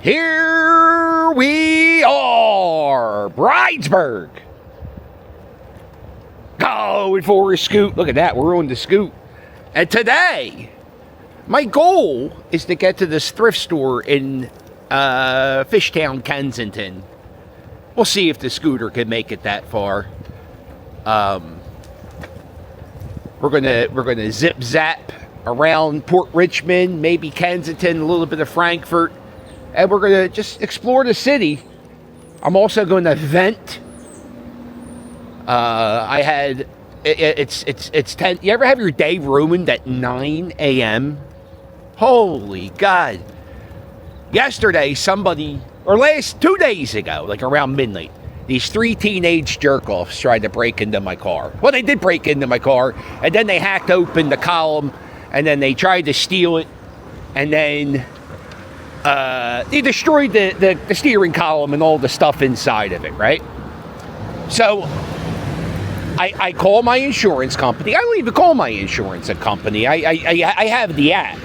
Here we are, Bridesburg. Going for a scoot. Look at that, we're on the scoot. And today, my goal is to get to this thrift store in Fishtown, Kensington. We'll see if the scooter can make it that far. We're gonna zip zap around Port Richmond, maybe Kensington, a little bit of Frankfurt, and we're gonna just explore the city. I'm also going to vent. It's 10. You ever have your day ruined at 9 a.m.? Holy God! Yesterday, two days ago, like around midnight, these 3 teenage jerk-offs tried to break into my car. Well, they did break into my car, and then they hacked open the column, and then they tried to steal it, and then they destroyed the steering column and all the stuff inside of it, right? So I call my insurance company. I don't even call my insurance a company. I have the app.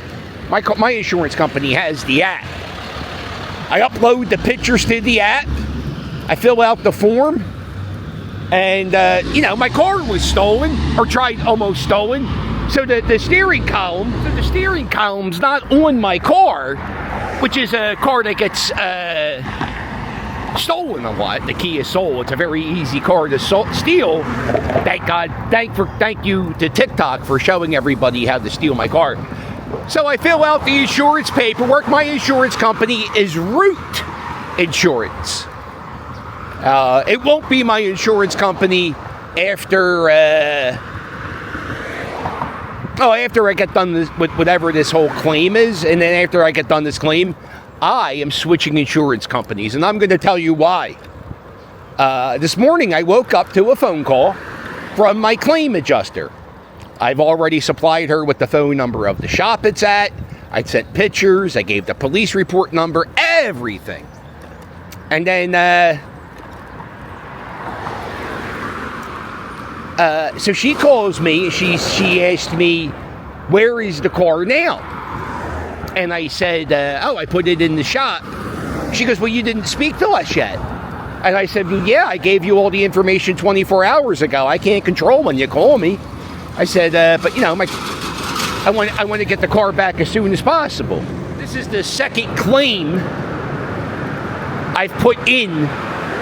My insurance company has the app. I upload the pictures to the app. I fill out the form. And, my car was stolen, or almost stolen. So the steering column's not on my car, which is a car that gets stolen a lot. The Kia Soul. It's a very easy car to steal. Thank God. Thank you to TikTok for showing everybody how to steal my car. So I fill out the insurance paperwork. My insurance company is Root Insurance. It won't be my insurance company after I get done with whatever this whole claim is, and then after I get done this claim, I am switching insurance companies, and I'm going to tell you why. This morning, I woke up to a phone call from my claim adjuster. I've already supplied her with the phone number of the shop it's at. I sent pictures. I gave the police report number, everything. And then, so she calls me. She asked me, where is the car now? And I said, I put it in the shop. She goes, well, you didn't speak to us yet. And I said, well, yeah, I gave you all the information 24 hours ago. I can't control when you call me. I said, but I want to get the car back as soon as possible. This is the second claim I've put in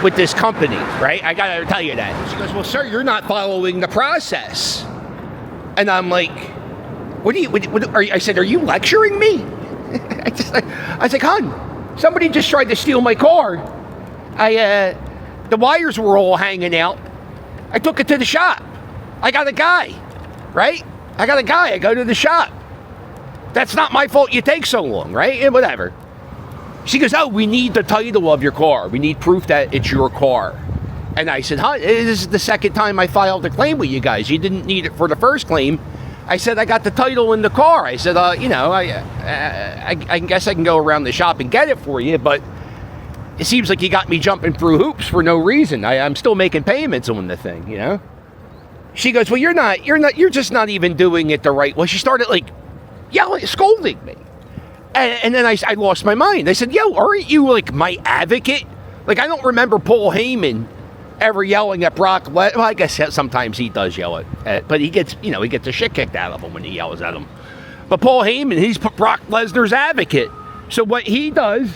with this company, right? I gotta tell you that. She goes, well, sir, you're not following the process. And I'm like, I said, are you lecturing me? I was like, hon, somebody just tried to steal my car. The wires were all hanging out. I took it to the shop. I got a guy, right? I go to the shop. That's not my fault you take so long, right? And whatever. She goes, oh, we need the title of your car. We need proof that it's your car. And I said, this is the second time I filed a claim with you guys. You didn't need it for the first claim. I said, I got the title in the car. I said, I guess I can go around the shop and get it for you, but it seems like you got me jumping through hoops for no reason. I'm still making payments on the thing, She goes, well, you're just not even doing it the right way. She started yelling, scolding me. And then I lost my mind. I said, yo, aren't you my advocate? I don't remember Paul Heyman ever yelling at Brock Lesnar. Well, I guess sometimes he does yell at but he gets the shit kicked out of him when he yells at him. But Paul Heyman, he's Brock Lesnar's advocate. So what he does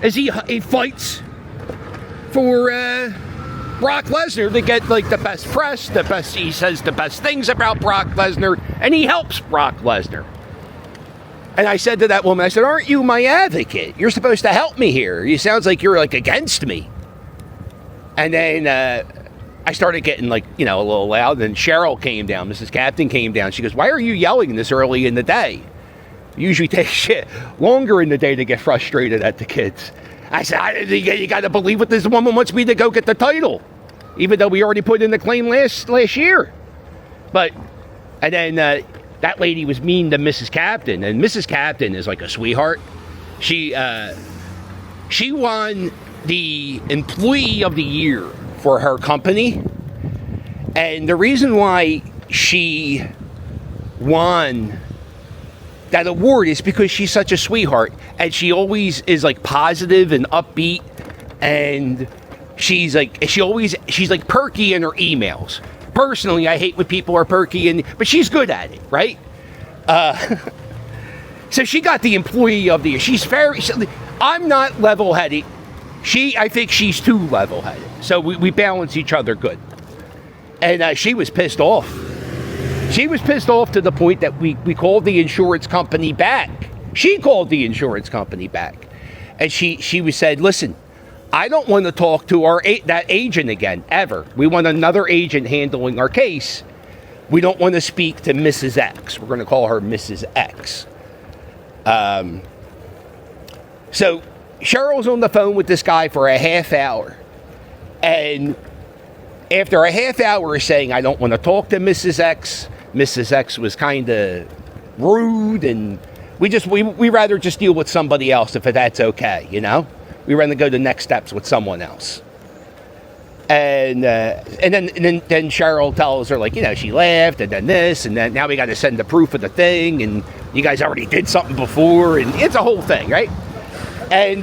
is he fights for Brock Lesnar to get the best press, he says the best things about Brock Lesnar, and he helps Brock Lesnar. And I said to that woman, I said, aren't you my advocate? You're supposed to help me here. It sounds like you're against me. And then I started getting a little loud. Then Cheryl came down. Mrs. Captain came down. She goes, why are you yelling this early in the day? Usually takes shit longer in the day to get frustrated at the kids. I said, you got to believe what this woman wants me to go get the title, even though we already put in the claim last year. And then that lady was mean to Mrs. Captain, and Mrs. Captain is a sweetheart. She won the Employee of the Year for her company, and the reason why she won that award is because she's such a sweetheart. And she always is like positive and upbeat, and she's like perky in her emails. Personally, I hate when people are perky, but she's good at it, right? So she got the employee of the year. I'm not level-headed. I think she's too level-headed. So we balance each other good. And she was pissed off. She was pissed off to the point that we called the insurance company back. She called the insurance company back. And she said, listen, I don't want to talk to that agent again, ever. We want another agent handling our case. We don't want to speak to Mrs. X. We're going to call her Mrs. X. So Cheryl's on the phone with this guy for a half hour. And after a half hour of saying, I don't want to talk to Mrs. X was kind of rude, and we rather just deal with somebody else if that's okay, you know? We rather go to next steps with someone else. And then Cheryl tells her, like, you know, she laughed, and then this, and then now we got to send the proof of the thing, and you guys already did something before, and it's a whole thing, right? And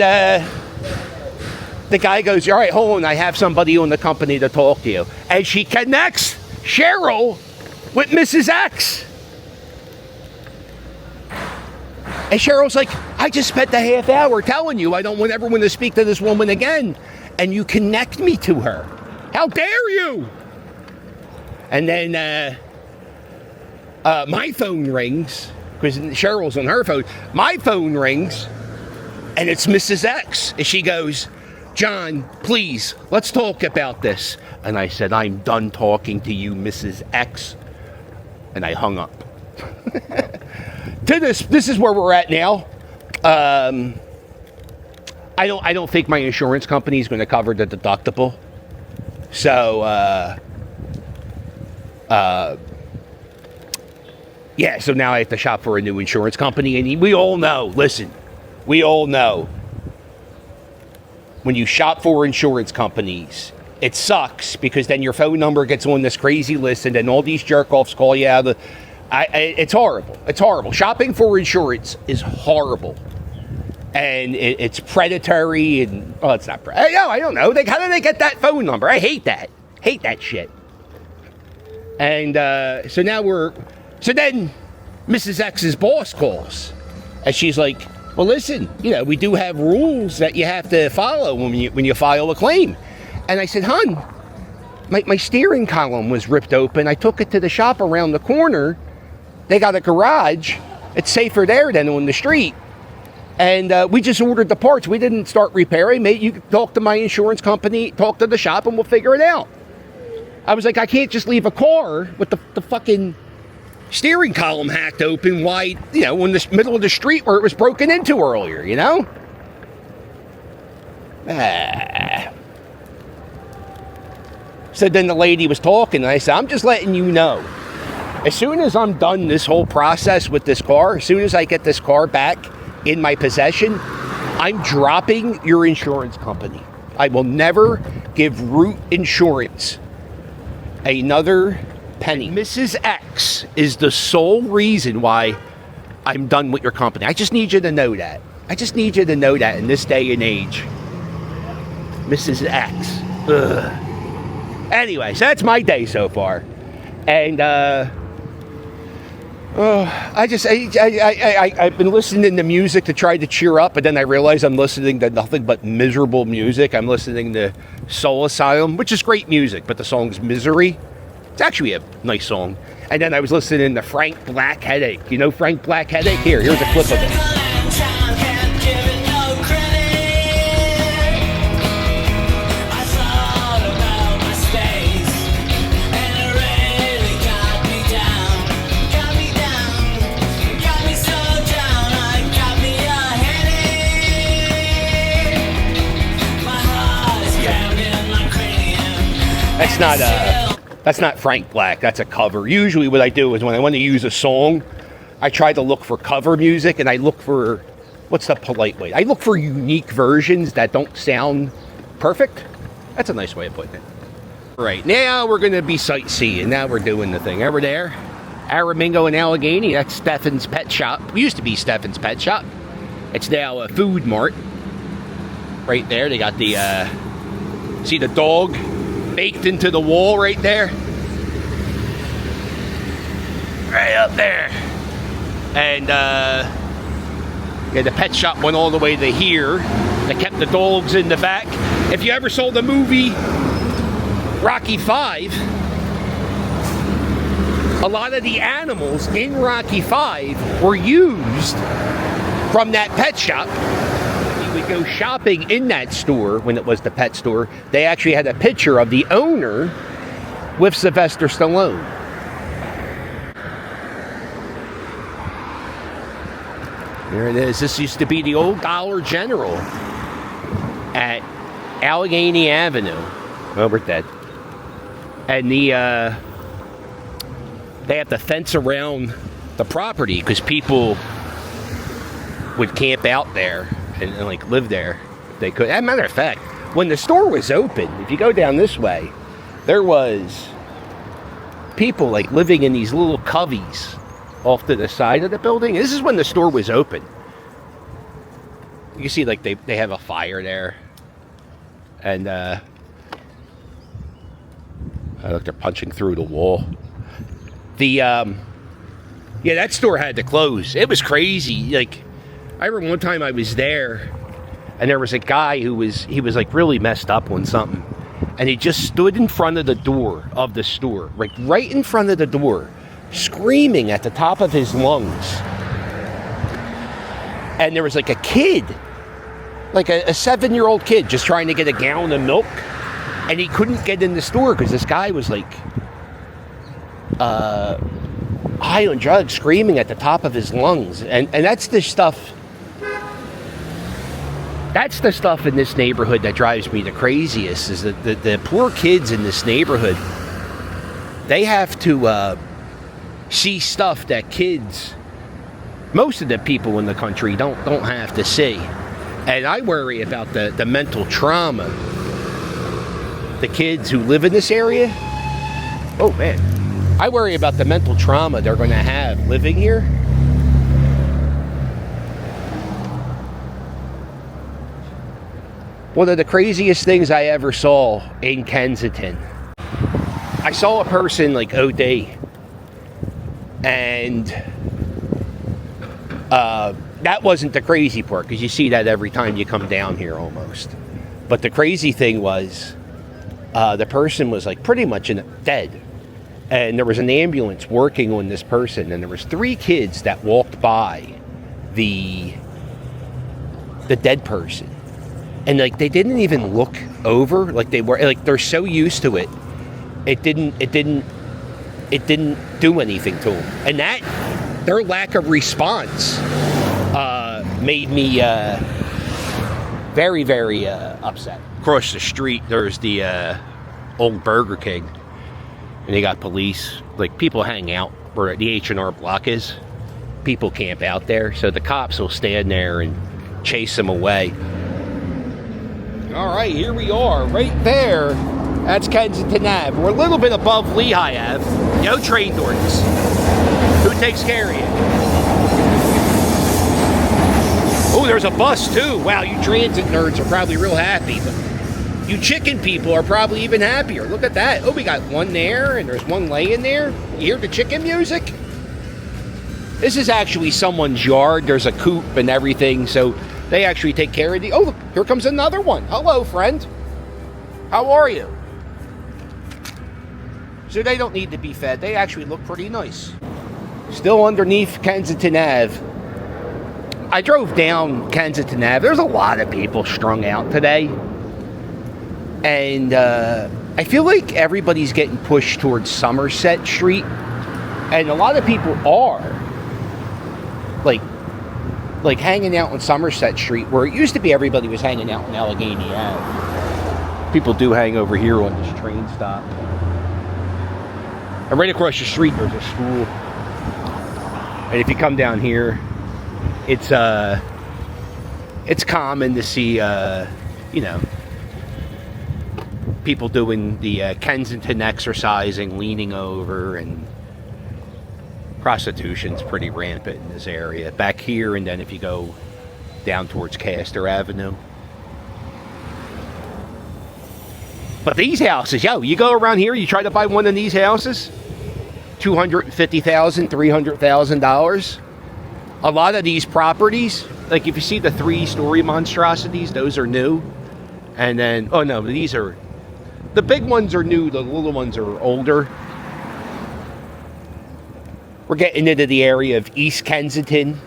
the guy goes, all right, hold on, I have somebody on the company to talk to you. And she connects Cheryl with Mrs. X. And Cheryl's like, I just spent a half hour telling you I don't want everyone to speak to this woman again, and you connect me to her. How dare you? And then my phone rings, because Cheryl's on her phone. My phone rings, and it's Mrs. X. And she goes, John, please, let's talk about this. And I said, I'm done talking to you, Mrs. X. And I hung up. This is where we're at now. I don't think my insurance company is going to cover the deductible. So, yeah, so now I have to shop for a new insurance company. And we all know, listen, we all know, when you shop for insurance companies, it sucks because then your phone number gets on this crazy list, and then all these jerk-offs call you out of the... It's horrible. It's horrible. Shopping for insurance is horrible. And it's predatory, and... Oh, it's not predatory. No, I don't know. How do they get that phone number? I hate that. Hate that shit. And so then Mrs. X's boss calls. And she's like, well, listen, you know, we do have rules that you have to follow when you file a claim. And I said, hon, my steering column was ripped open. I took it to the shop around the corner. They got a garage. It's safer there than on the street. And we just ordered the parts. We didn't start repairing. Mate, you talk to my insurance company, talk to the shop, and we'll figure it out. I was like, I can't just leave a car with the fucking steering column hacked open wide, you know, in the middle of the street where it was broken into earlier, you know? So then the lady was talking, and I said, I'm just letting you know, as soon as I'm done this whole process with this car, as soon as I get this car back in my possession, I'm dropping your insurance company. I will never give Root Insurance another penny. Mrs. X is the sole reason why I'm done with your company. I just need you to know that. I just need you to know that in this day and age. Mrs. X. Ugh. Anyway, so that's my day so far. And I've been listening to music to try to cheer up, but then I realize I'm listening to nothing but miserable music. I'm listening to Soul Asylum, which is great music, but the song's Misery. It's actually a nice song. And then I was listening to Frank Black Headache. You know Frank Black Headache? Here's a clip of it. That's not Frank Black. That's a cover. Usually what I do is when I want to use a song, I try to look for cover music, and I look for, what's the polite way? I look for unique versions that don't sound perfect. That's a nice way of putting it. Right, now we're going to be sightseeing. Now we're doing the thing. Over there, Aramingo and Allegheny, that's Stephen's Pet Shop. We used to be Stephen's Pet Shop. It's now a food mart. Right there, they got the, see the dog baked into the wall right there? Right up there. And, yeah, the pet shop went all the way to here. They kept the dogs in the back. If you ever saw the movie Rocky V, a lot of the animals in Rocky V were used from that pet shop. We would go shopping in that store when it was the pet store. They actually had a picture of the owner with Sylvester Stallone. There it is. This used to be the old Dollar General at Allegheny Avenue. Well, we're dead. And the they have to fence around the property because people would camp out there and like live there. They could. As a matter of fact, when the store was open, if you go down this way, there was people like living in these little coveys off to the side of the building. This is when the store was open. You can see like they have a fire there. And look, they're punching through the wall. The yeah, that store had to close. It was crazy. Like, I remember one time I was there and there was a guy he was like really messed up on something. And he just stood in front of the door of the store, like right in front of the door, screaming at the top of his lungs. And there was like a kid, like a 7-year-old kid, just trying to get a gallon of milk, and he couldn't get in the store because this guy was like high on drugs, screaming at the top of his lungs. And that's the stuff. That's the stuff in this neighborhood that drives me the craziest. Is that the poor kids in this neighborhood, they have to see stuff that kids, most of the people in the country don't have to see. And I worry about the mental trauma the kids who live in this area. Oh man, I worry about the mental trauma they're going to have living here. One of the craziest things I ever saw in Kensington, I saw a person like OD, and that wasn't the crazy part, because you see that every time you come down here almost. But the crazy thing was, the person was like pretty much dead, and there was an ambulance working on this person, and there was 3 kids that walked by the dead person, and like they didn't even look over, like they were like they're so used to it, it didn't do anything to them, and that their lack of response made me very, very upset. Across the street, there's the old Burger King, and they got police. Like, people hang out where the H&R Block is. People camp out there, so the cops will stand there and chase them away. All right, here we are, right there. That's Kensington Ave. We're a little bit above Lehigh Ave. No train doors. Who takes care of you? Oh, there's a bus too. Wow, you transit nerds are probably real happy, but you chicken people are probably even happier. Look at that. Oh, we got one there, and there's one laying there. You hear the chicken music? This is actually someone's yard. There's a coop and everything, so they actually take care of the... Oh, look, here comes another one. Hello, friend. How are you? So they don't need to be fed. They actually look pretty nice. Still underneath Kensington Ave. I drove down Kensington Ave. There's a lot of people strung out today. And I feel like everybody's getting pushed towards Somerset Street. And a lot of people are. Like hanging out on Somerset Street, where it used to be everybody was hanging out in Allegheny Ave. People do hang over here on this train stop. And right across the street, there's a school. And if you come down here, it's common to see, people doing the Kensington exercising, leaning over, and prostitution's pretty rampant in this area. Back here, and then if you go down towards Castor Avenue. But these houses, yo, you go around here, you try to buy one of these houses, $250,000, $300,000. A lot of these properties, like if you see the 3-story monstrosities, those are new. And then, oh no, these are, the big ones are new, the little ones are older. We're getting into the area of East Kensington.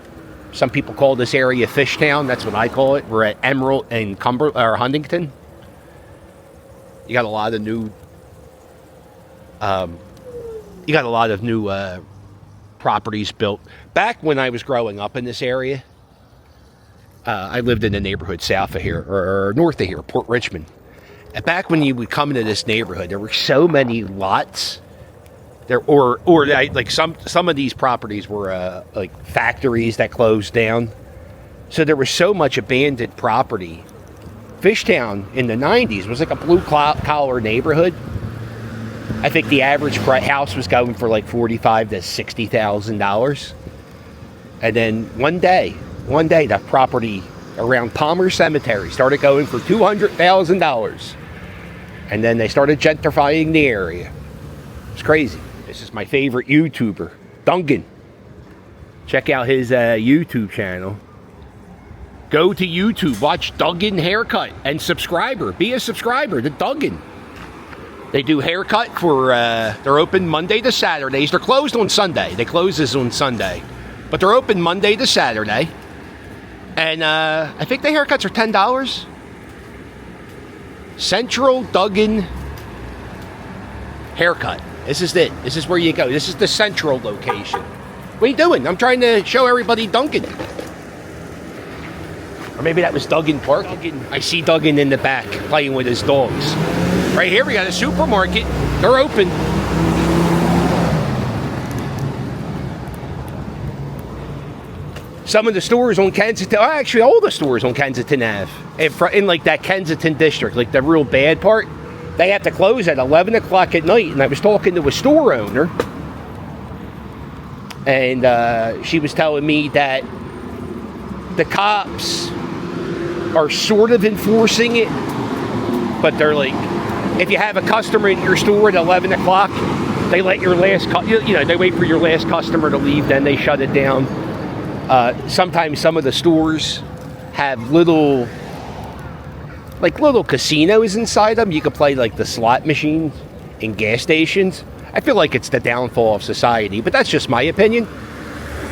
Some people call this area Fishtown. That's what I call it. We're at Emerald and Huntington. You got a lot of new. Properties built. Back when I was growing up in this area, I lived in the neighborhood south of here or north of here, Port Richmond. And back when you would come into this neighborhood, there were so many lots. Like some of these properties were like factories that closed down, so there was so much abandoned property. Fishtown in the 90s was like a blue-collar neighborhood. I think the average house was going for like $45,000 to $60,000, and then one day, the property around Palmer Cemetery started going for $200,000, and then they started gentrifying the area. It's crazy. This is my favorite YouTuber, Duncan. Check out his YouTube channel. Go to YouTube, watch Duncan Haircut, and subscriber. Be a subscriber to Duncan. They do haircut for, they're open Monday to Saturdays. They're closed on Sunday. They close this on Sunday. But they're open Monday to Saturday. And I think the haircuts are $10. Central Duncan Haircut. This is it. This is where you go. This is the central location. What are you doing? I'm trying to show everybody Duncan. Or maybe that was Duncan Park. I see Duncan in the back playing with his dogs. Right here we got a supermarket. They're open. Some of the stores on Kensington, actually all the stores on Kensington Ave, in like that Kensington district, like the real bad part, they have to close at 11 o'clock at night. And I was talking to a store owner, and she was telling me that the cops are sort of enforcing it, but they're like, if you have a customer in your store at 11 o'clock, they let your last, they wait for your last customer to leave, then they shut it down. Sometimes some of the stores have little casinos inside them. You can play like the slot machines in gas stations. I feel like it's the downfall of society, but that's just my opinion.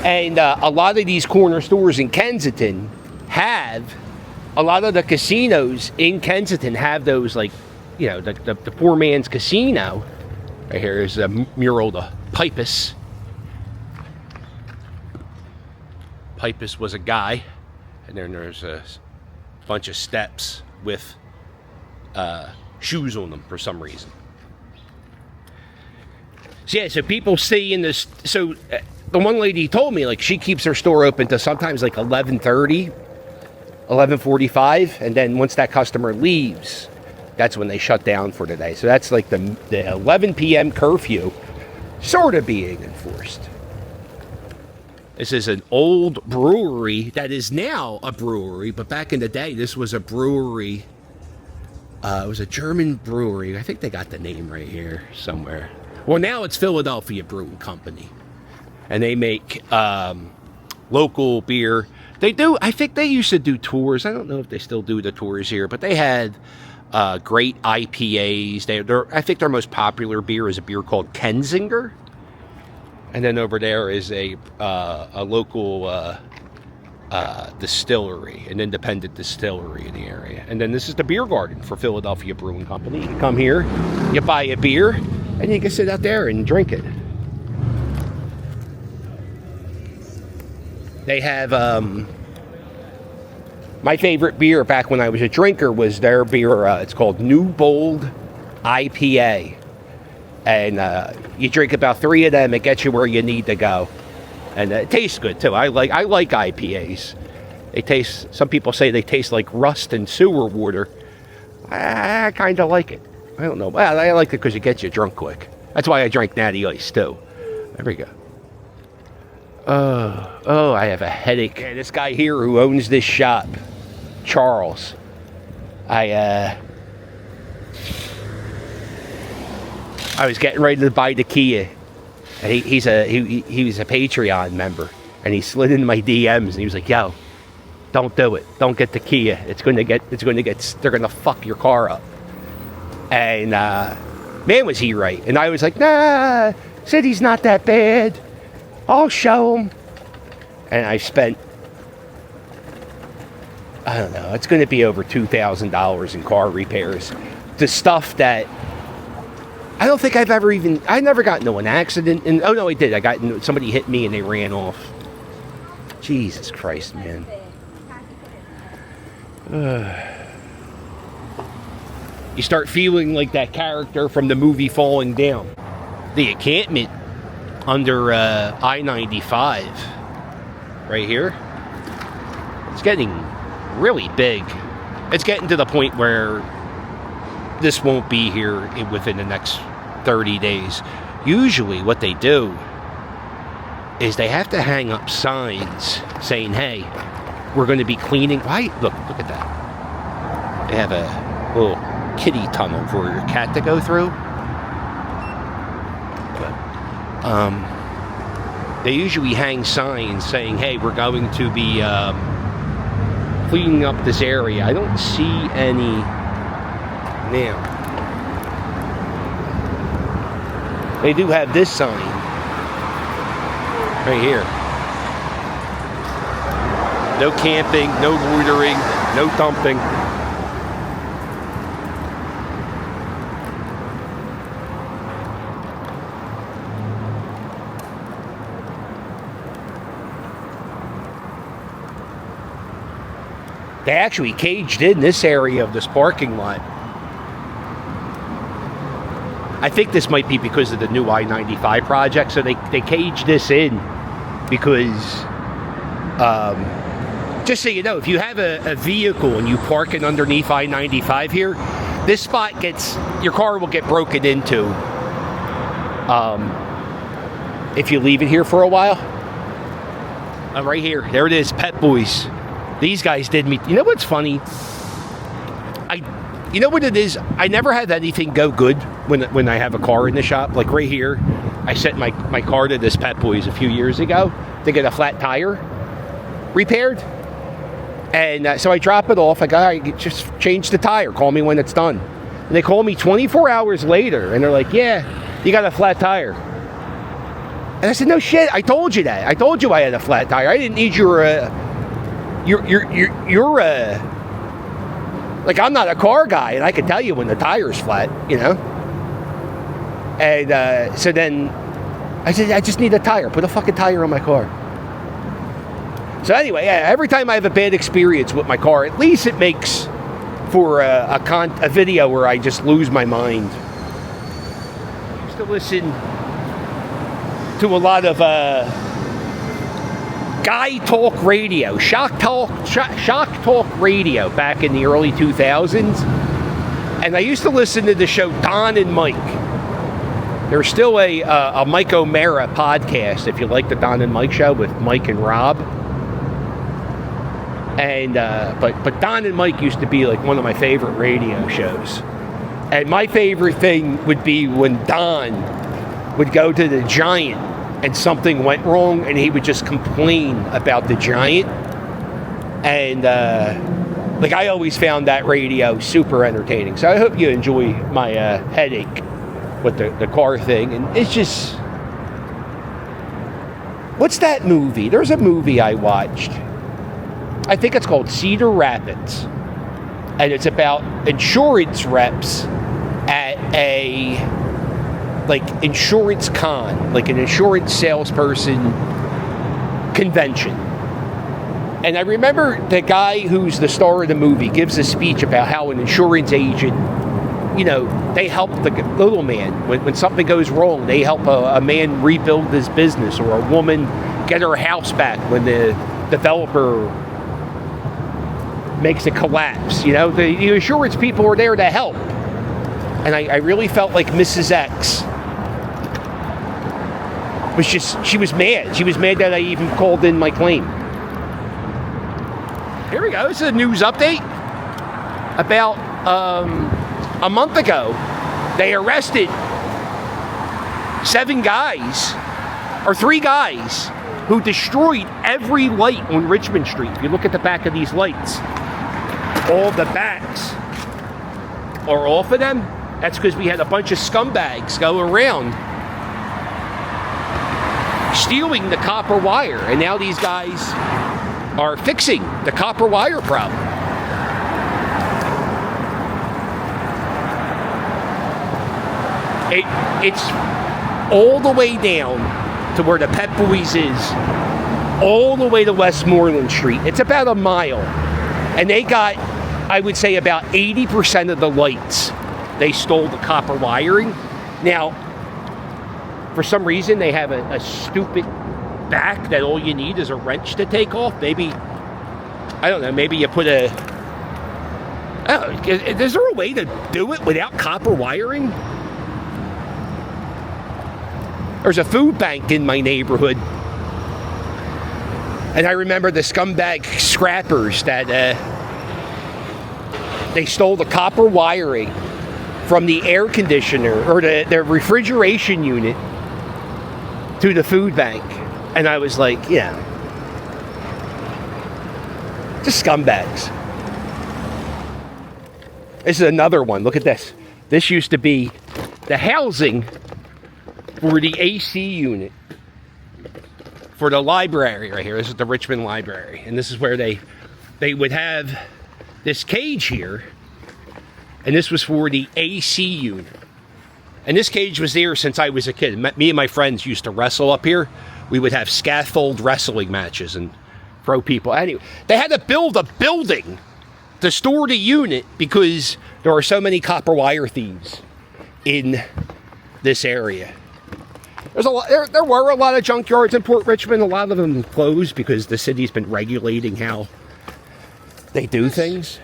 And a lot of these corner stores in Kensington a lot of the casinos in Kensington have those, like, the poor man's casino. Right here is a mural to Pipus. Pipus was a guy, and then there's a bunch of steps with shoes on them for some reason. So yeah, so people see in this. So the one lady told me, like, she keeps her store open to sometimes like 11:30, 11:45, and then once that customer leaves, that's when they shut down for the day. So that's like the 11 p.m. curfew sort of being enforced. This is an old brewery that is now a brewery, but back in the day, this was a brewery. It was a German brewery. I think they got the name right here somewhere. Well, now it's Philadelphia Brewing Company, and they make local beer. They do. I think they used to do tours. I don't know if they still do the tours here, but they had great IPAs. I think their most popular beer is a beer called Kensinger. And then over there is a local distillery, an independent distillery in the area. And then this is the beer garden for Philadelphia Brewing Company. You come here, you buy a beer, and you can sit out there and drink it. They have, my favorite beer back when I was a drinker was their beer. It's called New Bold IPA. And you drink about 3 of them, it gets you where you need to go. And it tastes good too. I like IPAs. They taste. Some people say they taste like rust and sewer water. I kind of like it. I don't know. Well, I like it because it gets you drunk quick. That's why I drank Natty Ice too. There we go. Oh, I have a headache. Yeah, this guy here who owns this shop, Charles. I was getting ready to buy the Kia, and he was a Patreon member, and he slid into my DMs, and he was like, "Yo, don't do it. Don't get the Kia. They're gonna fuck your car up." And man, was he right? And I was like, "Nah, city's not that bad. I'll show him." And I spent, I don't know, it's going to be over $2,000 in car repairs. The stuff that I don't think I never got into an accident. And oh no, I did. Somebody hit me and they ran off. Jesus Christ, man. You start feeling like that character from the movie Falling Down. The encampment under I-95 right here. It's getting really big. It's getting to the point where this won't be here within the next 30 days. Usually what they do is they have to hang up signs saying, "Hey, we're going to be cleaning." Why? Look at that. They have a little kiddie tunnel for your cat to go through. They usually hang signs saying, "Hey, we're going to be cleaning up this area." I don't see any now. They do have this sign right here. No camping, no loitering, no dumping. They actually caged in this area of this parking lot. I think this might be because of the new I-95 project. So they caged this in because, just so you know, if you have a vehicle and you park it underneath I-95 here, this spot your car will get broken into if you leave it here for a while. Right here, there it is, Pet Boys. These guys did me. You know what's funny? You know what it is? I never had anything go good when I have a car in the shop. Like right here, I sent my car to this Pet Boys a few years ago to get a flat tire repaired. And so I drop it off. I go, "All right, just change the tire. Call me when it's done." And they call me 24 hours later, and they're like, "Yeah, you got a flat tire." And I said, "No shit, I told you that. I told you I had a flat tire. I didn't need your like, I'm not a car guy, and I can tell you when the tire's flat, you know." And so then I said, "I just need a tire. Put a fucking tire on my car." So anyway, yeah, every time I have a bad experience with my car, at least it makes for a video where I just lose my mind. I used to listen to a lot of Guy Talk Radio, Shock Talk Radio back in the early 2000s. And I used to listen to the show Don and Mike. There's still a Mike O'Mara podcast, if you like the Don and Mike show with Mike and Rob. And but Don and Mike used to be like one of my favorite radio shows. And my favorite thing would be when Don would go to the Giant and something went wrong, and he would just complain about the Giant. And like, I always found that radio super entertaining. So I hope you enjoy my headache with the car thing. And it's just, what's that movie? There's a movie I watched. I think it's called Cedar Rapids, and it's about insurance reps at a insurance con, like an insurance salesperson convention. And I remember the guy who's the star of the movie gives a speech about how an insurance agent, you know, they help the little man. When something goes wrong, they help a man rebuild his business, or a woman get her house back when the developer makes it collapse. You know, the insurance people are there to help. And I really felt like Mrs. X she was mad. She was mad that I even called in my claim. Here we go. This is a news update. About a month ago, they arrested 3 guys who destroyed every light on Richmond Street. If you look at the back of these lights, all the backs are off of them. That's because we had a bunch of scumbags go around stealing the copper wire, and now these guys are fixing the copper wire problem. It's all the way down to where the Pet Boys is, all the way to Westmoreland Street. It's about a mile. And they got, I would say, about 80% of the lights. They stole the copper wiring. Now, for some reason, they have a stupid back that all you need is a wrench to take off. Maybe, I don't know, maybe you put a... Oh, is there a way to do it without copper wiring? There's a food bank in my neighborhood. And I remember the scumbag scrappers that they stole the copper wiring from the air conditioner or the refrigeration unit to the food bank. And I was like, yeah, just scumbags. This is another one. Look at this. This used to be the housing for the AC unit for the library right here. This is the Richmond Library. And this is where they would have this cage here. And this was for the AC unit. And this cage was there since I was a kid. Me and my friends used to wrestle up here. We would have scaffold wrestling matches and throw people. Anyway, they had to build a building to store the unit because there are so many copper wire thieves in this area. There were a lot of junkyards in Port Richmond. A lot of them closed because the city's been regulating how they do things.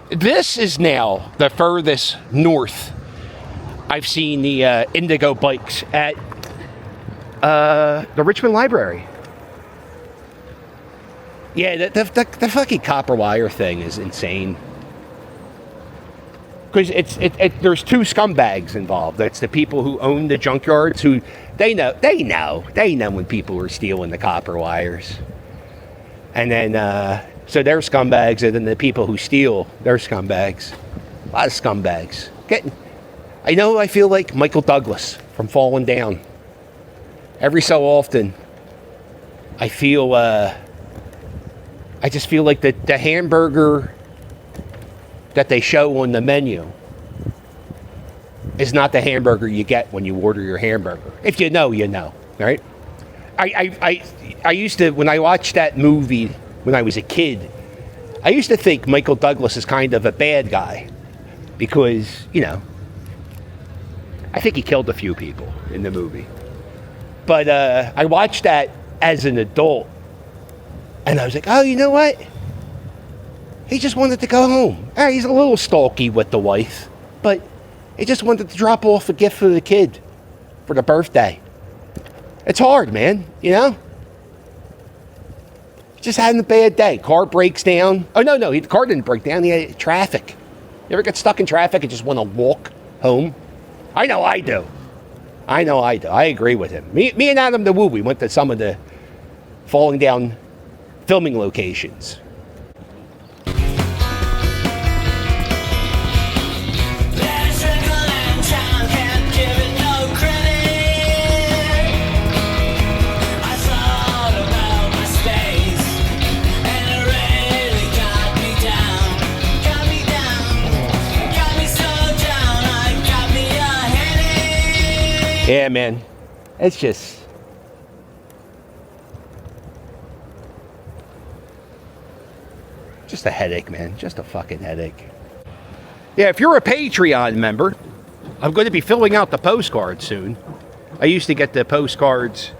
This is now the furthest north I've seen the Indigo bikes at the Richmond Library. Yeah, the fucking copper wire thing is insane. Because there's 2 scumbags involved. That's the people who own the junkyards who they know when people are stealing the copper wires. And then so they're scumbags, and then the people who steal, they're scumbags. A lot of scumbags. I feel like Michael Douglas from Falling Down. Every so often, I just feel like the hamburger that they show on the menu is not the hamburger you get when you order your hamburger. If you know, you know, right? I used to, when I watched that movie when I was a kid, I used to think Michael Douglas is kind of a bad guy because, I think he killed a few people in the movie. But I watched that as an adult, and I was like, oh, you know what? He just wanted to go home. He's a little stalky with the wife, but he just wanted to drop off a gift for the kid for the birthday. It's hard, man, Just having a bad day. Car breaks down. Oh, no, the car didn't break down. He had traffic. You ever get stuck in traffic and just want to walk home? I know I do. I agree with him. Me and Adam the Woo, we went to some of the Falling Down filming locations. Yeah, man. It's just a headache, man. Just a fucking headache. Yeah, if you're a Patreon member, I'm going to be filling out the postcards soon. I used to get the postcards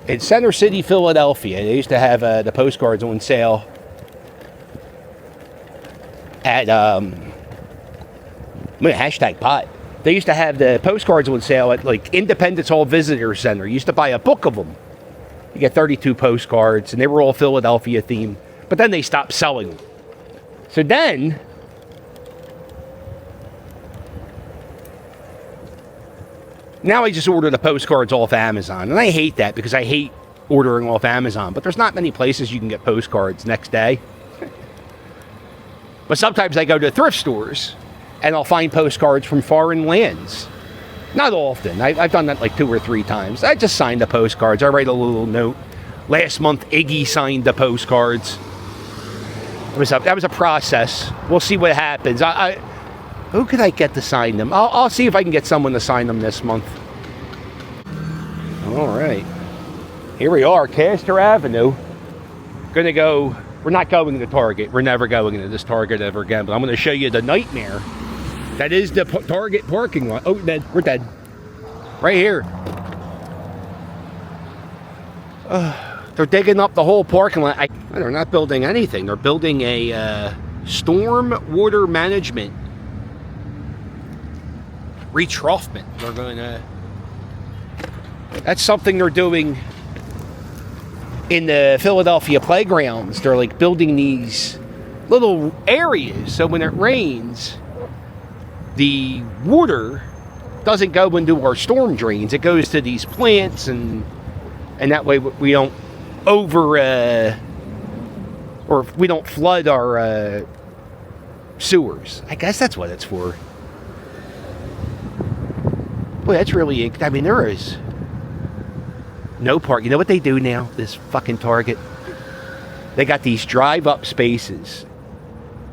in Center City, Philadelphia. They used to have the postcards on sale at hashtag pot. They used to have the postcards on sale at like Independence Hall Visitor Center. You used to buy a book of them. You get 32 postcards, and they were all Philadelphia themed. But then they stopped selling them. So then, now I just order the postcards off Amazon. And I hate that because I hate ordering off Amazon. But there's not many places you can get postcards next day. But sometimes I go to thrift stores and I'll find postcards from foreign lands. Not often. I've done that like 2 or 3 times. I just sign the postcards. I write a little note. Last month, Iggy signed the postcards. That was a process. We'll see what happens. Who could I get to sign them? I'll see if I can get someone to sign them this month. All right. Here we are, Castor Avenue. Gonna go. We're not going to Target. We're never going into this Target ever again. But I'm going to show you the nightmare that is the Target parking lot. Oh, dead. We're dead. Right here. They're digging up the whole parking lot. They're not building anything. They're building a storm water management retroughment. They're going to... That's something they're doing in the Philadelphia playgrounds. They're like building these little areas so when it rains, the water doesn't go into our storm drains. It goes to these plants, and that way we don't or we don't flood our sewers. I guess that's what it's for. Boy, that's really... I mean, there is no park. You know what they do now? This fucking Target. They got these drive-up spaces.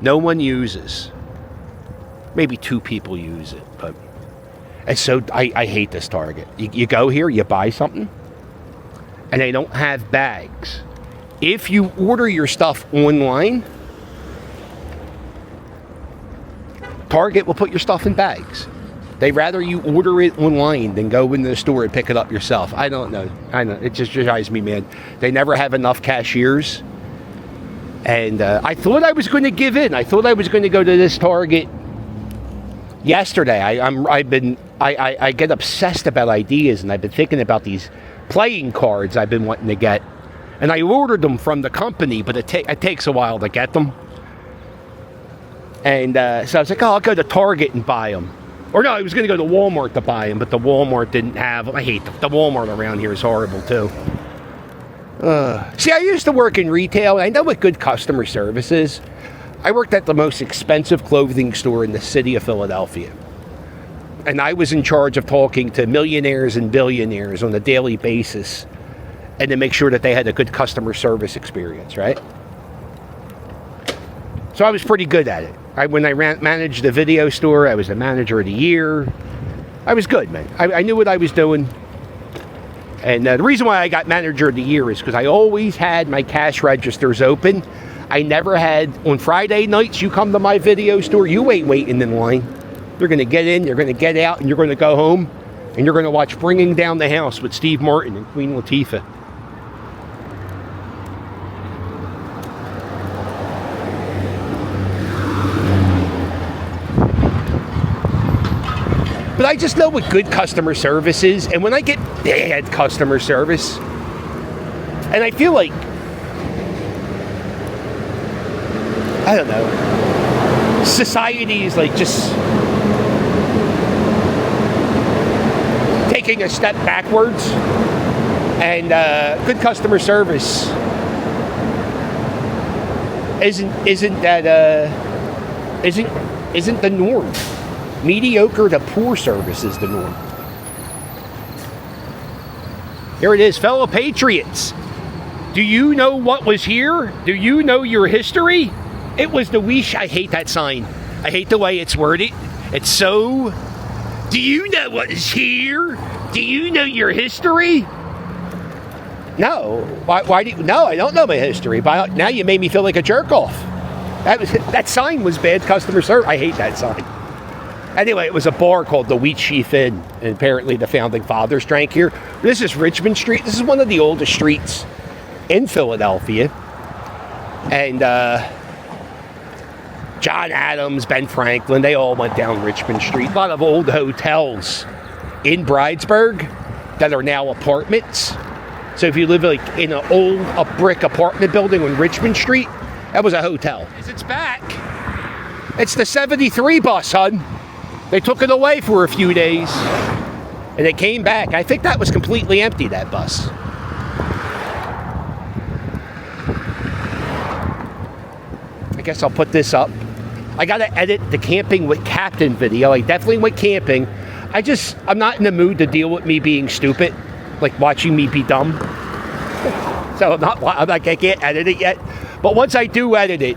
No one uses. Maybe 2 people use it, but... And so, I hate this Target. You go here, you buy something, and they don't have bags. If you order your stuff online, Target will put your stuff in bags. They'd rather you order it online than go into the store and pick it up yourself. I don't know. I know. It just drives me mad. They never have enough cashiers. And I thought I was going to give in. I thought I was going to go to this Target yesterday. I get obsessed about ideas, and I've been thinking about these playing cards I've been wanting to get. And I ordered them from the company, but it takes a while to get them. And so I was like, oh, I'll go to Target and buy them. Or no, I was going to go to Walmart to buy them, but the Walmart didn't have them. I hate the Walmart around here is horrible, too. See, I used to work in retail, and I know what good customer service is. I worked at the most expensive clothing store in the city of Philadelphia. And I was in charge of talking to millionaires and billionaires on a daily basis and to make sure that they had a good customer service experience, right? So I was pretty good at it. When I managed the video store, I was the manager of the year. I was good, man. I knew what I was doing. And the reason why I got manager of the year is because I always had my cash registers open. I never had, on Friday nights, you come to my video store, you ain't waiting in line. You're going to get in, you're going to get out, and you're going to go home. And you're going to watch Bringing Down the House with Steve Martin and Queen Latifah. But I just know what good customer service is. And when I get bad customer service, and I feel like, I don't know, society is like just taking a step backwards. And good customer service isn't the norm. Mediocre to poor service is the norm. Here it is, fellow patriots. Do you know what was here? Do you know your history? It was the I hate that sign. I hate the way it's worded. It's so... Do you know what is here? Do you know your history? No. Why do you... No, I don't know my history. But now you made me feel like a jerk off. That sign was bad customer service. I hate that sign. Anyway, it was a bar called the Wheat Sheaf Inn, and apparently the Founding Fathers drank here. This is Richmond Street. This is one of the oldest streets in Philadelphia. And John Adams, Ben Franklin, they all went down Richmond Street. A lot of old hotels in Bridesburg that are now apartments. So if you live like in a brick apartment building on Richmond Street, that was a hotel. It's back. It's the 73 bus, hon. They took it away for a few days, and it came back. I think that was completely empty, that bus. I guess I'll put this up. I gotta edit the camping with Captain video. I definitely went camping. I'm not in the mood to deal with me being stupid, like watching me be dumb. So I can't edit it yet. But once I do edit it,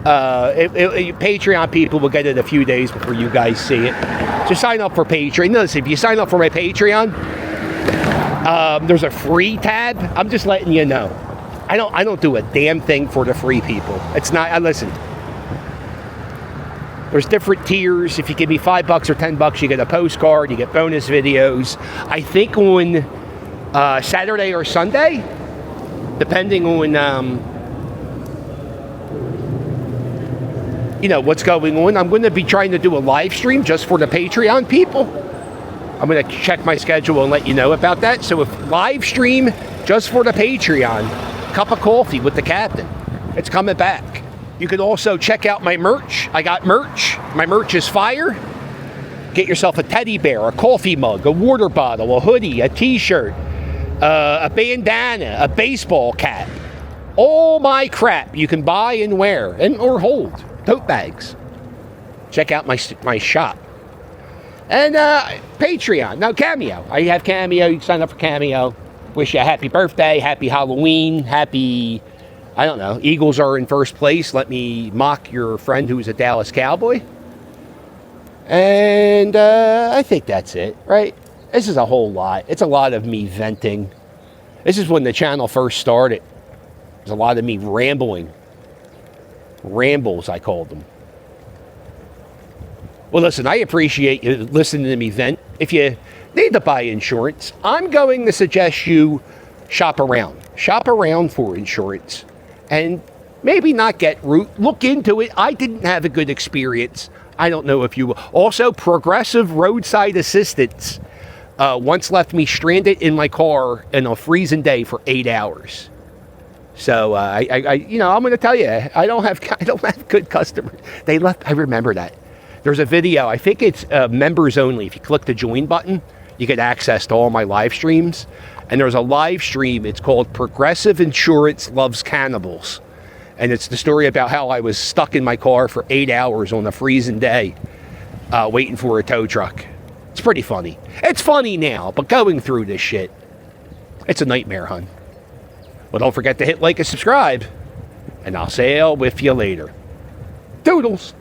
Patreon people will get it a few days before you guys see it. So sign up for Patreon. Listen, if you sign up for my Patreon, there's a free tab. I'm just letting you know. I don't do a damn thing for the free people. It's not. Listen. There's different tiers. If you give me $5 or $10, you get a postcard. You get bonus videos. I think on Saturday or Sunday, depending on what's going on, I'm going to be trying to do a live stream just for the Patreon people. I'm going to check my schedule and let you know about that. So if live stream just for the Patreon, cup of coffee with the captain, it's coming back. You can also check out my merch. I got merch. My merch is fire. Get yourself a teddy bear, a coffee mug, a water bottle, a hoodie, a t-shirt, a bandana, a baseball cap. All my crap you can buy and wear or hold. Tote bags. Check out my shop. And Patreon. Now, Cameo. I have Cameo. You can sign up for Cameo. Wish you a happy birthday, happy Halloween, happy... I don't know. Eagles are in first place. Let me mock your friend who's a Dallas Cowboy. And I think that's it, right? This is a whole lot. It's a lot of me venting. This is when the channel first started. There's a lot of me rambling. Rambles, I called them. Well, listen, I appreciate you listening to me vent. If you need to buy insurance, I'm going to suggest you shop around. Shop around for insurance. And maybe not get root. Look into it. I didn't have a good experience. I don't know if you will. Also, Progressive Roadside Assistance once left me stranded in my car in a freezing day for 8 hours. So I'm going to tell you, I don't have good customers. They left. I remember that. There's a video. I think it's members only. If you click the join button, you get access to all my live streams. And there's a live stream. It's called Progressive Insurance Loves Cannibals. And it's the story about how I was stuck in my car for 8 hours on a freezing day waiting for a tow truck. It's pretty funny. It's funny now, but going through this shit, it's a nightmare, hun. Well, don't forget to hit like and subscribe. And I'll sail with you later. Toodles.